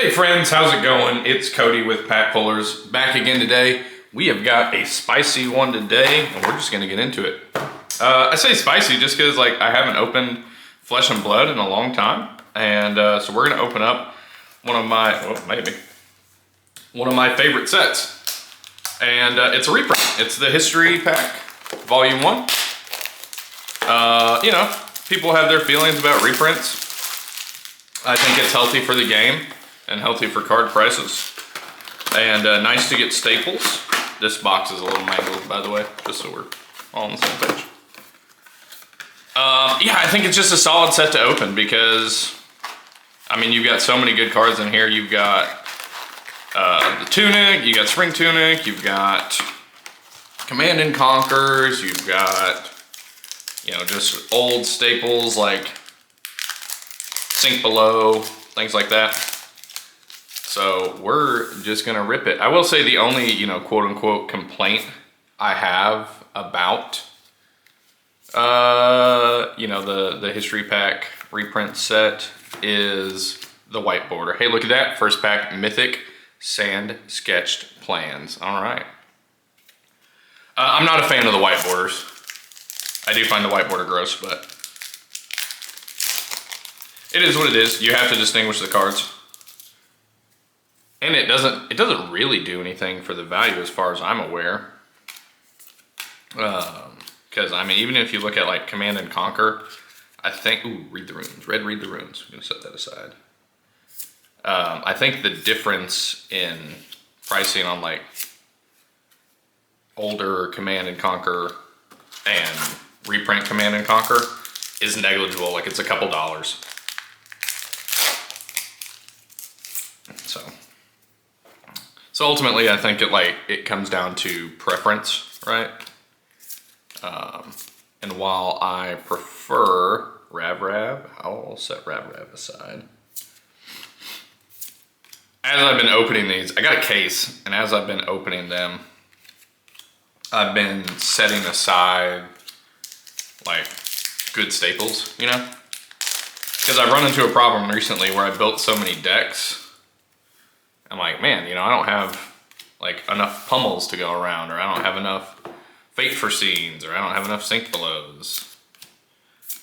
Hey friends, how's it going? It's Cody with PackPullers back again today. We have got a spicy one today and we're just gonna get into it. I say spicy just because like I haven't opened Flesh and Blood in a long time. And so we're gonna open up one of my favorite sets. And it's a reprint. It's the History Pack Volume 1. You know, people have their feelings about reprints. I think it's healthy for the game and healthy for card prices. And nice to get staples. This box is a little mangled, by the way, just so we're all on the same page. Yeah, I think it's just a solid set to open because, I mean, you've got so many good cards in here. You've got the Tunic, you got Spring Tunic, you've got Command and Conquers, you've got, you know, just old staples like Sink Below, things like that. So we're just gonna rip it. I will say the only, you know, quote unquote complaint I have about, you know, the History Pack reprint set is the white border. Hey, look at that, first pack, Mythic Sand Sketched Plans. All right. I'm not a fan of the white borders. I do find the white border gross, but it is what it is. You have to distinguish the cards. And it doesn't really do anything for the value as far as I'm aware. Because, I mean, even if you look at, like, Command and Conquer, I think, ooh, read the runes. Read the runes. I'm going to set that aside. I think the difference in pricing on, like, older Command and Conquer and reprint Command and Conquer is negligible. Like, it's a couple dollars. So ultimately, I think it comes down to preference, right? And while I prefer Rav, I'll set Rav aside. As I've been opening these, I got a case, and as I've been opening them, I've been setting aside like good staples, you know? Because I've run into a problem recently where I built so many decks. I'm like, man, you know, I don't have like enough pummels to go around, or I don't have enough Fate Foreseens, or I don't have enough Sink Belows.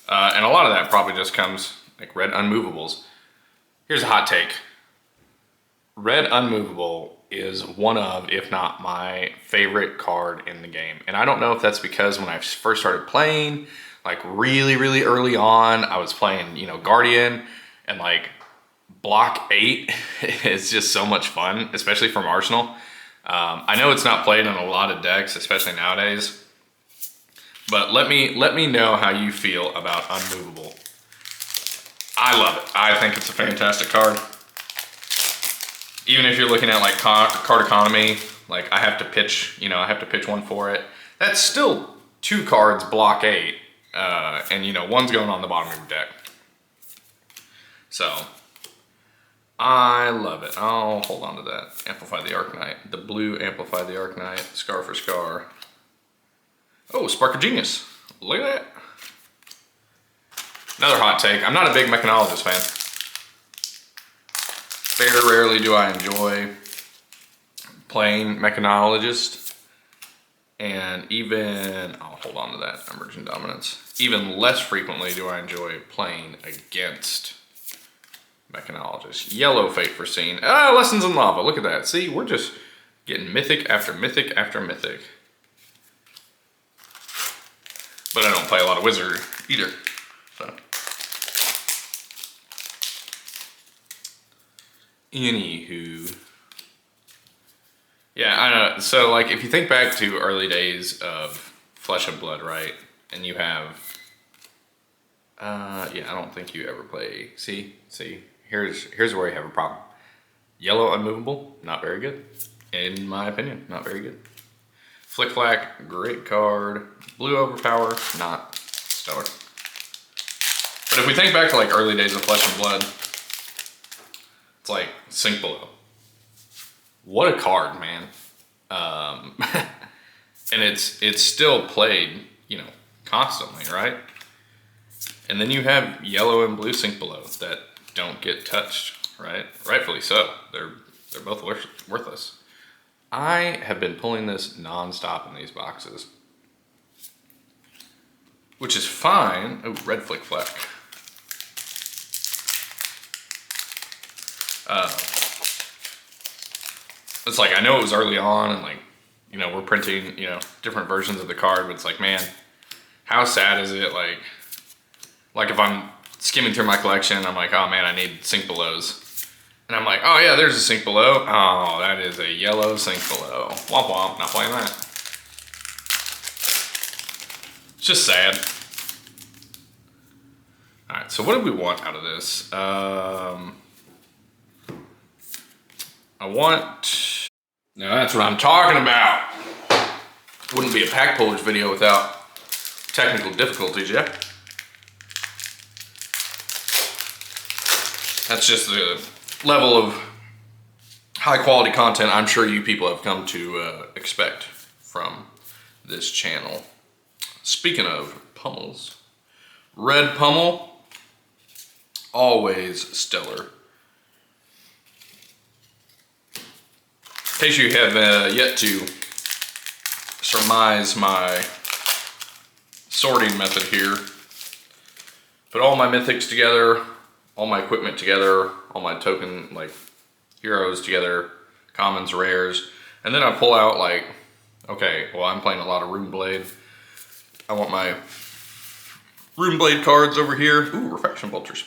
And a lot of that probably just comes like Red Unmovables. Here's a hot take. Red Unmovable is one of, if not my favorite card in the game. And I don't know if that's because when I first started playing, like really, really early on, I was playing, you know, Guardian, and like Block 8 is just so much fun, especially from Arsenal. I know it's not played on a lot of decks, especially nowadays, but let me know how you feel about Unmovable. I love it. I think it's a fantastic card. Even if you're looking at like card economy, like I have to pitch, you know, I have to pitch one for it. That's still 2 cards, Block 8, and you know, one's going on the bottom of your deck. So I love it. I'll hold on to that. Amplify the Arknight. The blue Amplify the Arknight. Scar for Scar. Oh, Spark of Genius. Look at that. Another hot take. I'm not a big Mechanologist fan. Very rarely do I enjoy playing Mechanologist. And even, I'll hold on to that, Emergent Dominance. Even less frequently do I enjoy playing against Mechanologist. Yellow Fate Foreseen. Ah, Lessons in Lava. Look at that. See, we're just getting mythic after mythic after mythic. But I don't play a lot of Wizard either. So. Anywho. Yeah, I know. So, like, if you think back to early days of Flesh and Blood, right? And you have, yeah, I don't think you ever play. See. Here's where you have a problem. Yellow Unmovable, not very good. In my opinion, not very good. Flick Flack, great card. Blue Overpower, not stellar. But if we think back to like early days of Flesh and Blood, it's like Sink Below. What a card, man. And it's still played, you know, constantly, right? And then you have yellow and blue Sink Below that don't get touched right? Rightfully so. They're both worthless. I have been pulling this non-stop in these boxes, which is fine. Oh, red flick. It's like, I know it was early on and like, you know, we're printing, you know, different versions of the card, but it's like, man, how sad is it? Like if I'm skimming through my collection, I'm like, oh man, I need sink belows. And I'm like, oh yeah, there's a sink below. Oh, that is a yellow sink below. Womp womp, not playing that. It's just sad. All right, so what do we want out of this? Now that's what I'm talking about. Wouldn't be a PackPullers video without technical difficulties, yeah? That's just the level of high quality content I'm sure you people have come to expect from this channel. Speaking of pummels, red pummel, always stellar. In case you have yet to surmise my sorting method here, put all my mythics together, all my equipment together, all my token like heroes together, commons, rares, and then I pull out like, okay, well I'm playing a lot of Runeblade. I want my Runeblade cards over here. Ooh, Refraction Vultures.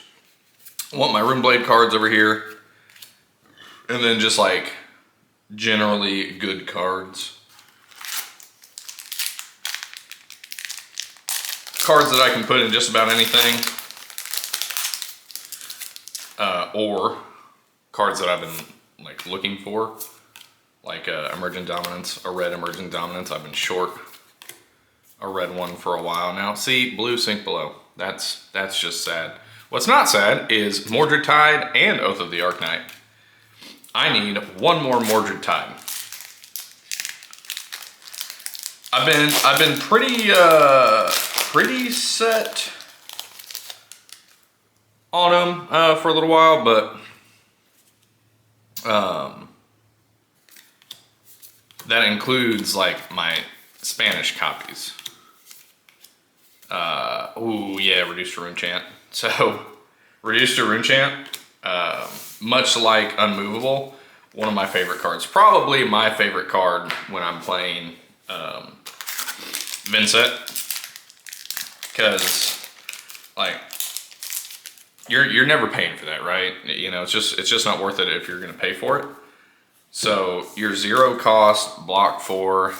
I want my Runeblade cards over here, and then just like generally good cards. Cards that I can put in just about anything. Or cards that I've been like looking for. Like Emergent Dominance, a red Emergent Dominance. I've been short a red one for a while now. See, blue sink below. That's just sad. What's not sad is Mordred Tide and Oath of the Arknight. I need one more Mordred Tide. I've been pretty set on them for a little while, but that includes like my Spanish copies. Ooh yeah, Reduced to Rune Chant. So Reduced to Rune Chant, much like Unmovable, one of my favorite cards. Probably my favorite card when I'm playing Vincent, because like you're never paying for that, right? You know, it's just not worth it if you're gonna pay for it. So your 0 cost block 4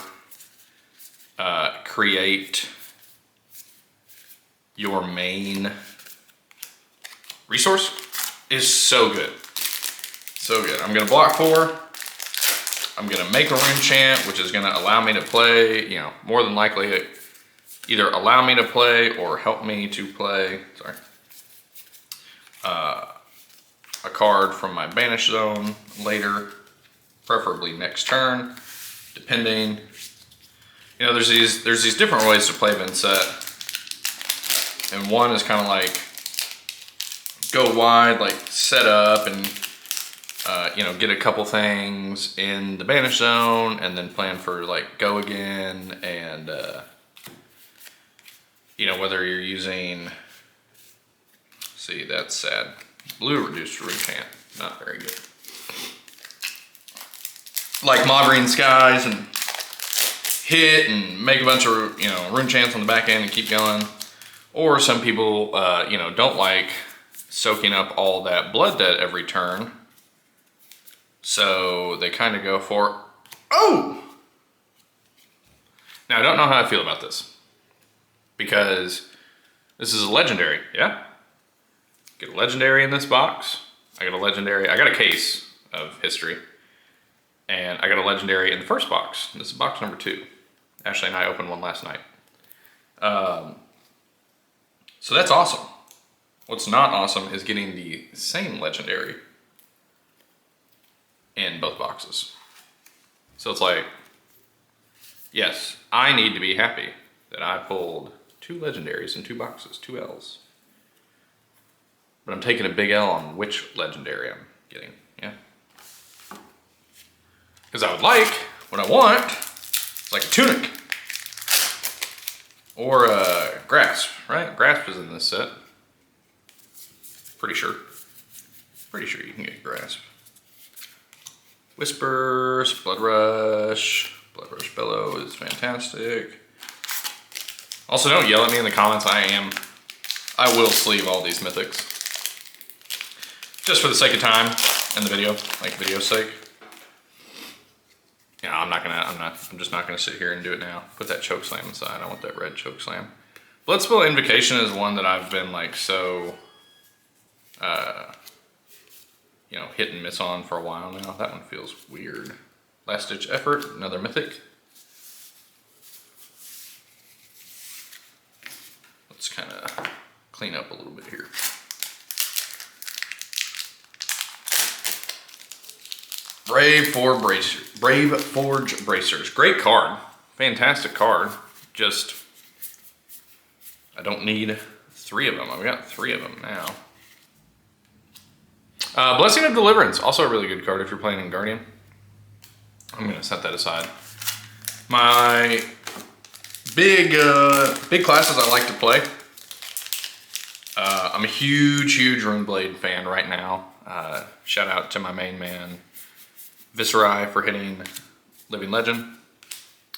create your main resource is so good. So good. I'm gonna block 4. I'm gonna make a rune chant, which is gonna allow me to play, you know, more than likely either allow me to play or help me to play, sorry. A card from my banish zone later, preferably next turn, depending. You know, there's these different ways to play Vincent. And one is kind of like go wide, like set up and you know, get a couple things in the banish zone and then plan for like go again. And you know, whether you're using, see, that's sad. Blue Reduced to Rune Chant, not very good. Like Mothering Skies and hit and make a bunch of, you know, rune chants on the back end and keep going. Or some people, you know, don't like soaking up all that blood debt every turn. So they kind of go for, oh! Now I don't know how I feel about this, because this is a legendary, yeah? Get a legendary in this box. I got a legendary, I got a case of history. And I got a legendary in the first box. This is box number 2. Ashley and I opened one last night. So that's awesome. What's not awesome is getting the same legendary in both boxes. So it's like, yes, I need to be happy that I pulled 2 legendaries in 2 boxes, 2 L's. But I'm taking a big L on which legendary getting, yeah. Because I would like, what I want, is like a tunic. Or a grasp, right? Grasp is in this set. Pretty sure. Pretty sure you can get grasp. Whispers, Blood Rush Bellow is fantastic. Also, don't yell at me in the comments. I will sleeve all these mythics. Just for the sake of time and the video, like video's sake. Yeah, I'm just not gonna sit here and do it now. Put that choke slam aside. I want that red choke slam. Bloodspill Invocation is one that I've been like so, you know, hit and miss on for a while now. That one feels weird. Last Ditch Effort, another mythic. Let's kind of clean up a little bit here. Brave Forge Bracers. Great card. Fantastic card. Just, I don't need 3 of them. I've got 3 of them now. Blessing of Deliverance. Also a really good card if you're playing in Guardian. I'm going to set that aside. My big classes I like to play. I'm a huge Runeblade fan right now. Shout out to my main man, Viscerai, for hitting Living Legend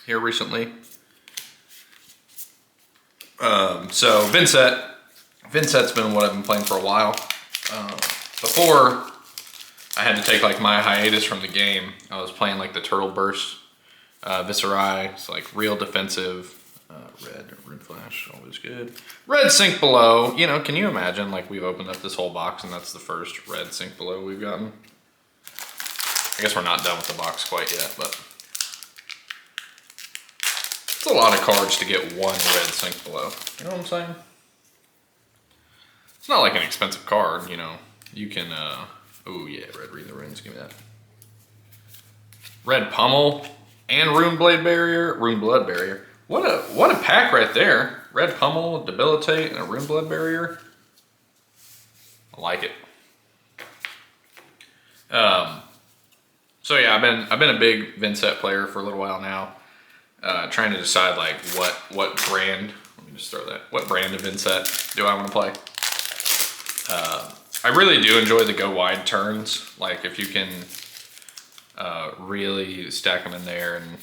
here recently. So Vinset's been what I've been playing for a while. Before I had to take like my hiatus from the game, I was playing like the Turtle Burst. Viscerai, it's like real defensive. Red Rune Flash, always good. Red Sink Below. You know, can you imagine like we've opened up this whole box and that's the first Red Sink Below we've gotten? I guess we're not done with the box quite yet, but it's a lot of cards to get one Red Sink Below. You know what I'm saying? It's not like an expensive card, you know. You can, oh yeah, Red Read the Runes, give me that. Red Pummel and Rune Blood Barrier. What a pack right there. Red Pummel, Debilitate, and a Rune Blood Barrier. I like it. So yeah, I've been a big Vinset player for a little while now. Trying to decide like what brand. Let me just throw that. What brand of Vinset do I want to play? I really do enjoy the go wide turns. Like if you can really stack them in there and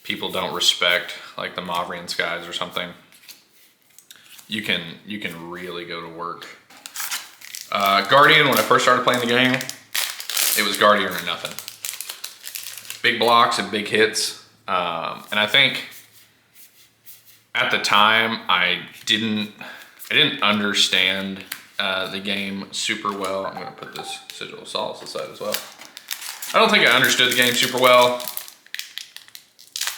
people don't respect like the Mavrian Skies or something, you can really go to work. Guardian, when I first started playing the game, it was Guardian or nothing. Big blocks and big hits. And I think at the time I didn't understand the game super well. I'm gonna put this Sigil of Solace aside as well. I don't think I understood the game super well,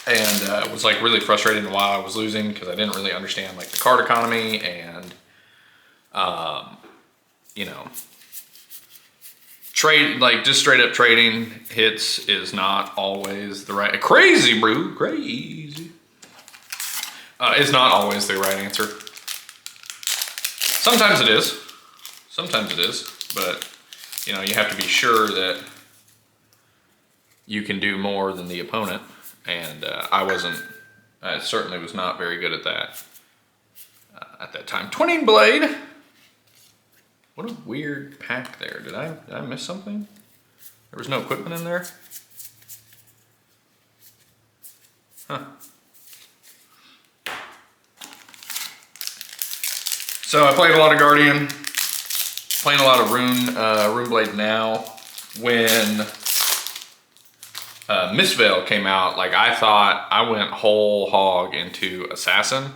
and it was like really frustrating while I was losing because I didn't really understand like the card economy and you know, trade, like just straight up trading hits is not always the right, crazy brew, crazy. Is not always the right answer. Sometimes it is. Sometimes it is, but you know, you have to be sure that you can do more than the opponent, and I certainly was not very good at that time. Twinning Blade. What a weird pack there. Did I miss something? There was no equipment in there? Huh. So I played a lot of Guardian, playing a lot of Runeblade now. When Mistveil came out, like I went whole hog into Assassin.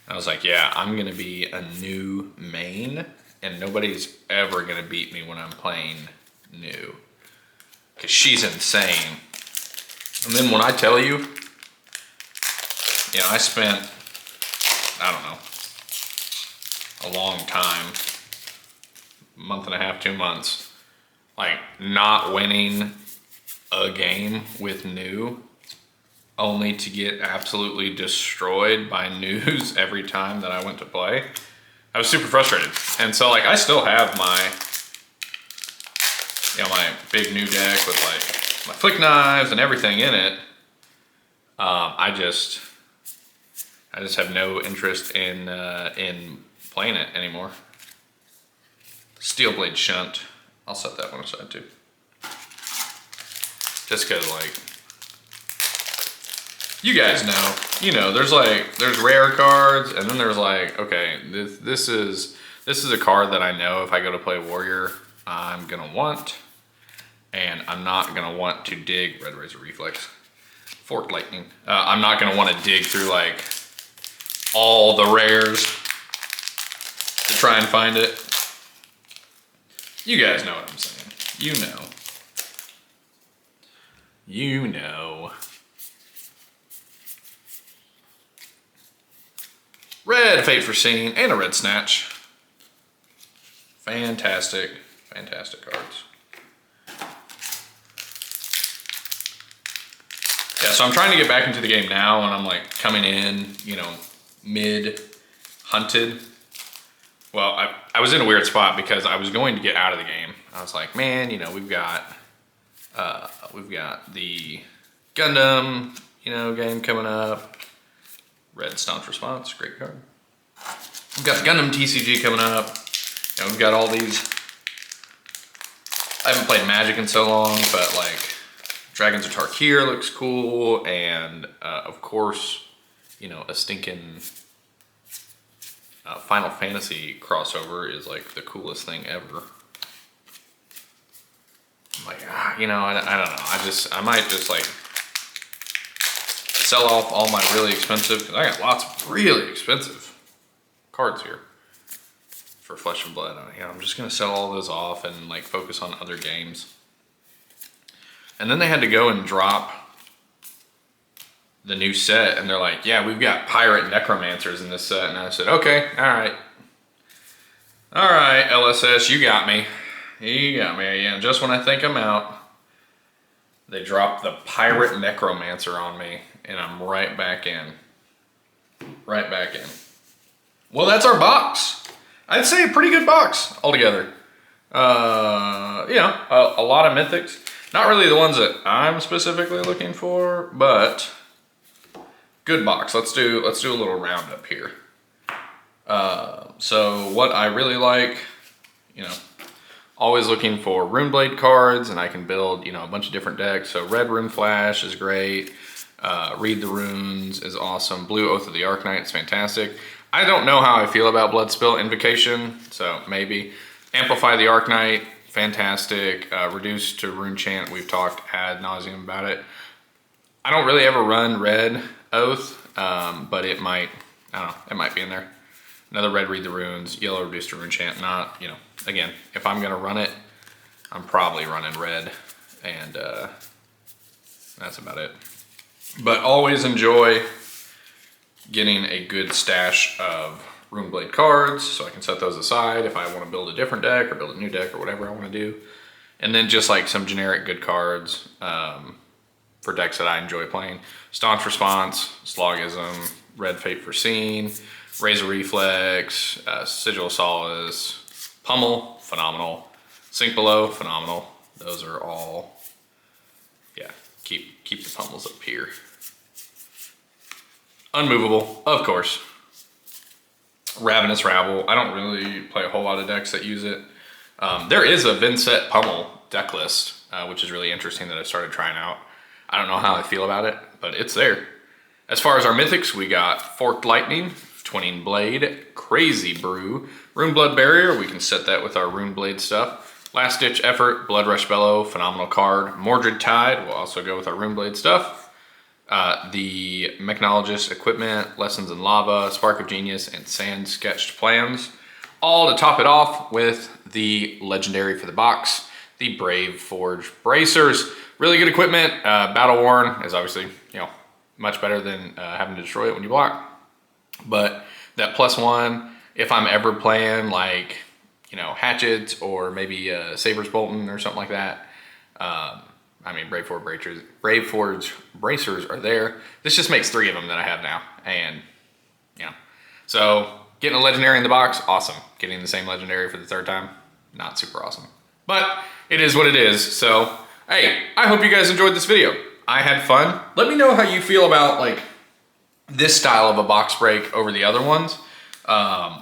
I was like, yeah, I'm gonna be a new main and nobody's ever gonna beat me when I'm playing new. Cause she's insane. And then when I tell you, I spent, I don't know, a long time, month and a half, 2 months, like not winning a game with new, only to get absolutely destroyed by news every time that I went to play. I was super frustrated. And so like I still have you know, my big new deck with like my flick knives and everything in it, I just have no interest in playing it anymore. Steel blade shunt, I'll set that one aside too. Just cause like, you guys know, you know, there's rare cards, and then there's like, okay, this is a card that I know if I go to play Warrior, I'm gonna want, and I'm not gonna want to dig Red Razor Reflex, Forked Lightning. I'm not gonna want to dig through like all the rares to try and find it. You guys know what I'm saying. You know. You know. Red Fate for Scene and a red Snatch. Fantastic, fantastic cards. Yeah, so I'm trying to get back into the game now, and I'm like coming in, you know, mid-hunted. Well, I was in a weird spot because I was going to get out of the game. I was like, man, you know, we've got the Gundam, you know, game coming up. Red Staunch Response, great card. We've got the Gundam TCG coming up. You know, we've got all these. I haven't played Magic in so long, but like Dragons of Tarkir looks cool, and of course, you know, a stinking Final Fantasy crossover is like the coolest thing ever. I'm like, you know, I don't know. I might just like sell off all my really expensive, because I got lots of really expensive cards here for Flesh and Blood. You know, I'm just gonna sell all those off and like focus on other games. And then they had to go and drop the new set, and they're like, yeah, we've got pirate necromancers in this set. And I said, okay, all right, LSS, you got me. Yeah, just when I think I'm out, they dropped the pirate necromancer on me, and I'm right back in. Well, that's our box. I'd say a pretty good box altogether. You know, a lot of mythics. Not really the ones that I'm specifically looking for, but good box. Let's do a little roundup here. So what I really like, you know, always looking for Runeblade cards, and I can build, you know, a bunch of different decks. So Red Rune Flash is great. Read the Runes is awesome. Blue Oath of the Arknight is fantastic. I don't know how I feel about Bloodspill Invocation, so maybe. Amplify the Arknight, fantastic. Reduce to Rune Chant, we've talked ad nauseum about it. I don't really ever run Red Oath, but it might, I don't know, it might be in there. Another Red Read the Runes, Yellow Reduce to Rune Chant, not, you know, again, if I'm gonna run it, I'm probably running Red, and that's about it. But always enjoy getting a good stash of Runeblade cards, so I can set those aside if I want to build a different deck or build a new deck or whatever I want to do. And then just like some generic good cards for decks that I enjoy playing. Staunch Response, Slogism, Red Fate for Scene, Razor Reflex, Sigil of Solace, Pummel, phenomenal. Sink Below, phenomenal. Those are all, yeah, keep the pummels up here. Unmovable, of course. Ravenous Rabble. I don't really play a whole lot of decks that use it. There is a Vinset Pummel deck list, which is really interesting that I started trying out. I don't know how I feel about it, but it's there. As far as our mythics, we got Forked Lightning, Twinning Blade, Crazy Brew, Rune Blood Barrier. We can set that with our Rune Blade stuff. Last Ditch Effort, Blood Rush Bellow, phenomenal card. Mordred Tide will also go with our Rune Blade stuff. The Mechanologist Equipment, Lessons in Lava, Spark of Genius, and Sand Sketched Plans. All to top it off with the legendary for the box, the Brave Forge Bracers. Really good equipment. Battle Worn is obviously, you know, much better than having to destroy it when you block. But that +1, if I'm ever playing like, you know, Hatchets or maybe Saber's Bolton or something like that. I mean, Brave Forge Bracers are there. This just makes 3 of them that I have now. And, you know, so getting a legendary in the box, awesome. Getting the same legendary for the 3rd time, not super awesome. But it is what it is. So, hey, I hope you guys enjoyed this video. I had fun. Let me know how you feel about like this style of a box break over the other ones,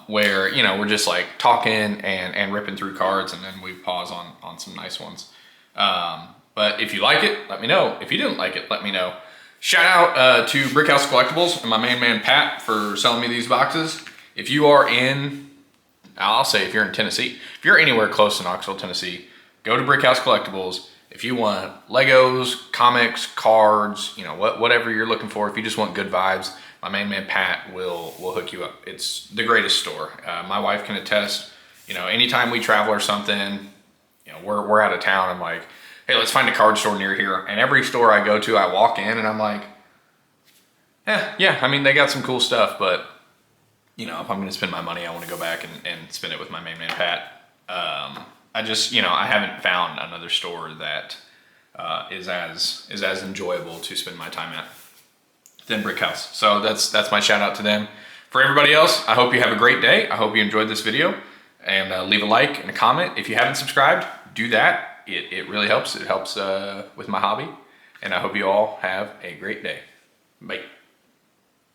where, you know, we're just like talking and ripping through cards, and then we pause on some nice ones. But if you like it, let me know. If you didn't like it, let me know. Shout out to Brickhouse Collectibles and my main man Pat for selling me these boxes. If you are in, I'll say if you're in Tennessee, if you're anywhere close to Knoxville, Tennessee, go to Brickhouse Collectibles. If you want Legos, comics, cards, you know, whatever you're looking for, if you just want good vibes, my main man Pat will hook you up. It's the greatest store. My wife can attest, you know, anytime we travel or something, you know, we're out of town, I'm like, hey, let's find a card store near here. And every store I go to, I walk in and I'm like, yeah, I mean, they got some cool stuff, but, you know, if I'm gonna spend my money, I wanna go back and spend it with my main man Pat. I just, you know, I haven't found another store that is as enjoyable to spend my time at than Brickhouse. So that's my shout out to them. For everybody else, I hope you have a great day. I hope you enjoyed this video, and leave a like and a comment. If you haven't subscribed, do that. It really helps. It helps with my hobby, and I hope you all have a great day. Bye.